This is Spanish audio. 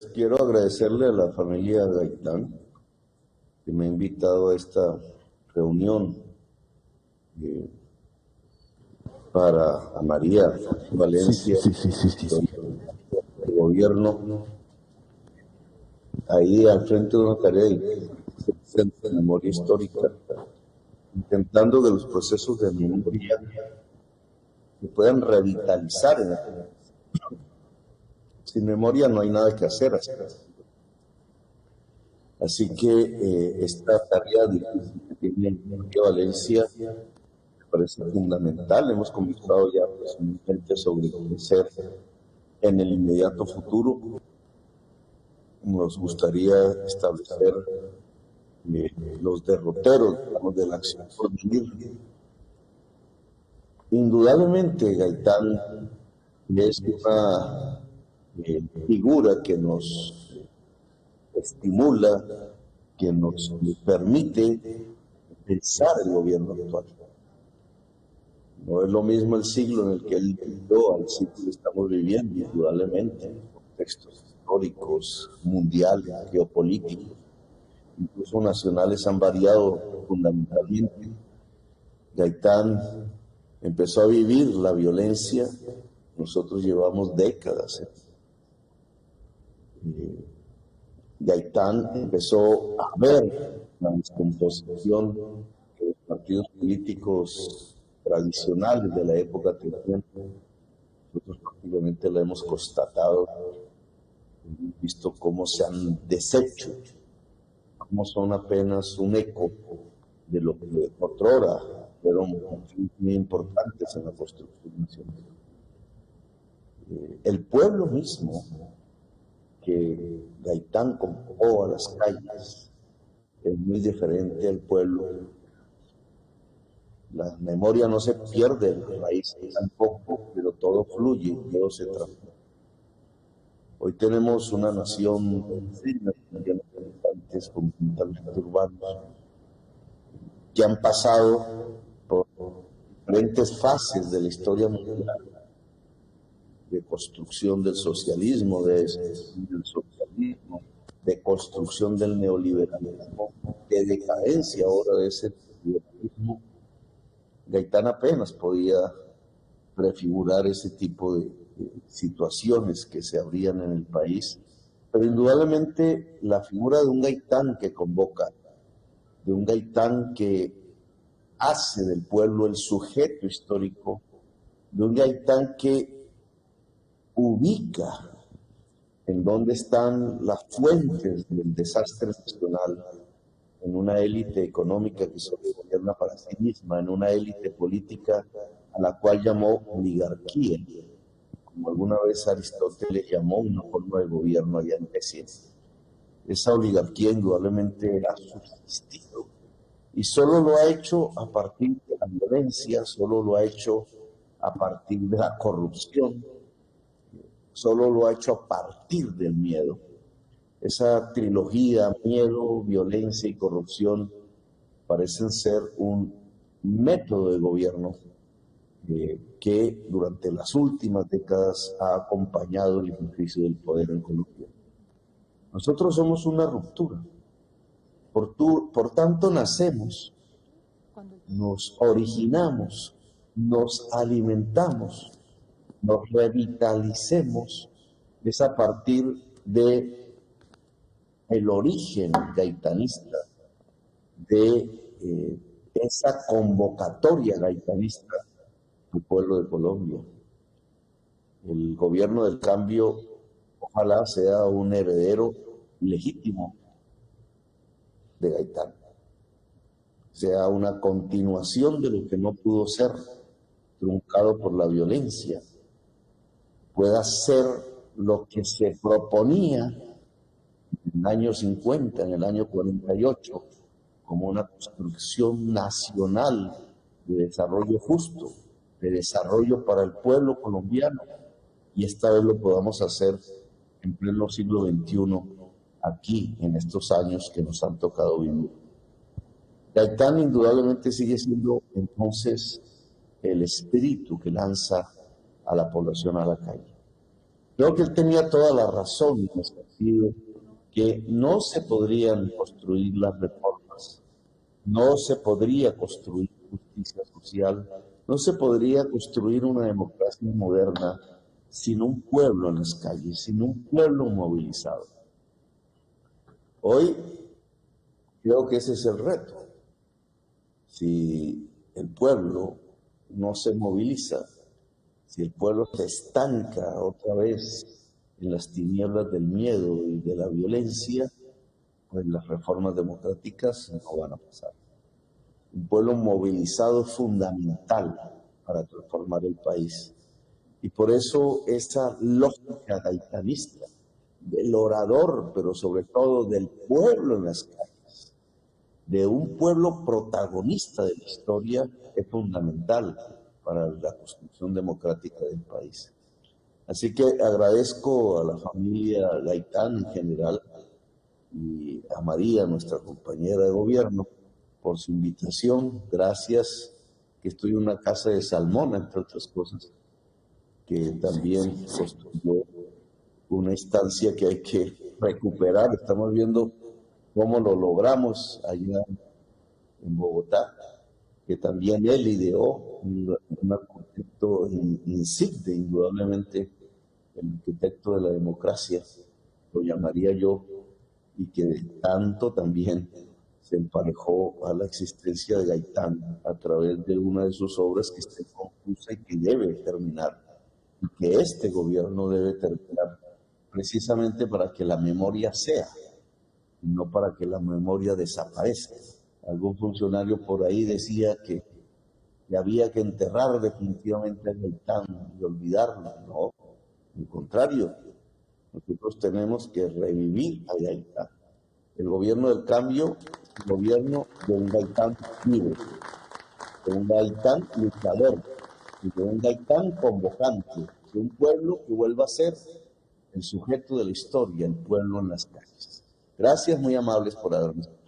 Quiero agradecerle a la familia Gaitán que me ha invitado a esta reunión eh, para a María Valencia, el gobierno, ahí al frente de una tarea de centro de memoria histórica, intentando que los procesos de memoria se puedan revitalizar en la tierra. Sin memoria no hay nada que hacer. Así que esta tarea difícil que tiene María Valencia me parece fundamental. Hemos conversado ya personalmente sobre qué hacer en el inmediato futuro. Nos gustaría establecer los derroteros, digamos, de la acción por venir. Indudablemente Gaitán es una figura que nos estimula, que nos permite pensar el gobierno actual. No es lo mismo el siglo en el que él vivió al siglo que estamos viviendo, indudablemente, en contextos históricos, mundiales, geopolíticos, incluso nacionales han variado fundamentalmente. Gaitán empezó a vivir la violencia, nosotros llevamos décadas. Gaitán empezó a ver la descomposición que los partidos políticos tradicionales de la época tenían. Nosotros prácticamente la hemos constatado, hemos visto cómo se han deshecho, cómo son apenas un eco de lo que otrora fueron muy importantes en la construcción nacional. El pueblo mismo que Gaitán convocó a las calles es muy diferente al pueblo. La memoria no se pierde en las raíces tampoco, pero todo fluye, todo se transforma. Hoy tenemos una nación de habitantes fundamentalmente urbanos que han pasado por diferentes fases de la historia mundial, de construcción del socialismo, de construcción del neoliberalismo, de decadencia ahora de ese neoliberalismo. Gaitán apenas podía prefigurar ese tipo de situaciones que se abrían en el país, pero indudablemente la figura de un Gaitán que convoca, de un Gaitán que hace del pueblo el sujeto histórico, de un Gaitán que ubica en dónde están las fuentes del desastre nacional, en una élite económica que solo gobierna para sí misma, en una élite política a la cual llamó oligarquía, como alguna vez Aristóteles llamó una forma de gobierno allá en Grecia. Esa oligarquía indudablemente ha subsistido y solo lo ha hecho a partir de la violencia, solo lo ha hecho a partir de la corrupción, solo lo ha hecho a partir del miedo. Esa trilogía, miedo, violencia y corrupción, parecen ser un método de gobierno que durante las últimas décadas ha acompañado el ejercicio del poder en Colombia. Nosotros somos una ruptura. Por tanto, nacemos, nos originamos, nos alimentamos, nos revitalicemos, es a partir de el origen gaitanista, de esa convocatoria gaitanista del pueblo de Colombia. El gobierno del cambio ojalá sea un heredero legítimo de Gaitán, sea una continuación de lo que no pudo ser truncado por la violencia, pueda ser lo que se proponía en el año 50, en el año 48, como una construcción nacional de desarrollo justo, de desarrollo para el pueblo colombiano, y esta vez lo podamos hacer en pleno siglo XXI, aquí, en estos años que nos han tocado vivir. Gaitán indudablemente sigue siendo entonces el espíritu que lanza a la población a la calle. Creo que él tenía toda la razón en el sentido que no se podrían construir las reformas, no se podría construir justicia social, no se podría construir una democracia moderna sin un pueblo en las calles, sin un pueblo movilizado. Hoy creo que ese es el reto. Si el pueblo no se moviliza, si el pueblo se estanca otra vez en las tinieblas del miedo y de la violencia, pues las reformas democráticas no van a pasar. Un pueblo movilizado es fundamental para transformar el país. Y por eso esa lógica gaitanista del orador, pero sobre todo del pueblo en las calles, de un pueblo protagonista de la historia, es fundamental para la construcción democrática del país. Así que agradezco a la familia Gaitán en general y a María, nuestra compañera de gobierno, por su invitación. Gracias, que estoy en una casa de Salmón, entre otras cosas, que también construyó una instancia que hay que recuperar. Estamos viendo cómo lo logramos allá en Bogotá, que también él ideó, un arquitecto insigne, indudablemente, el arquitecto de la democracia, lo llamaría yo, y que tanto también se emparejó a la existencia de Gaitán a través de una de sus obras que está confusa y que debe terminar, y que este gobierno debe terminar precisamente para que la memoria sea, y no para que la memoria desaparezca. Algún funcionario por ahí decía que había que enterrar definitivamente a Gaitán y olvidarlo. No, al contrario, nosotros tenemos que revivir a Gaitán. El gobierno del cambio es el gobierno de un Gaitán vivo, de un Gaitán luchador, y de un Gaitán convocante, de un pueblo que vuelva a ser el sujeto de la historia, el pueblo en las calles. Gracias, muy amables por haberme escuchado.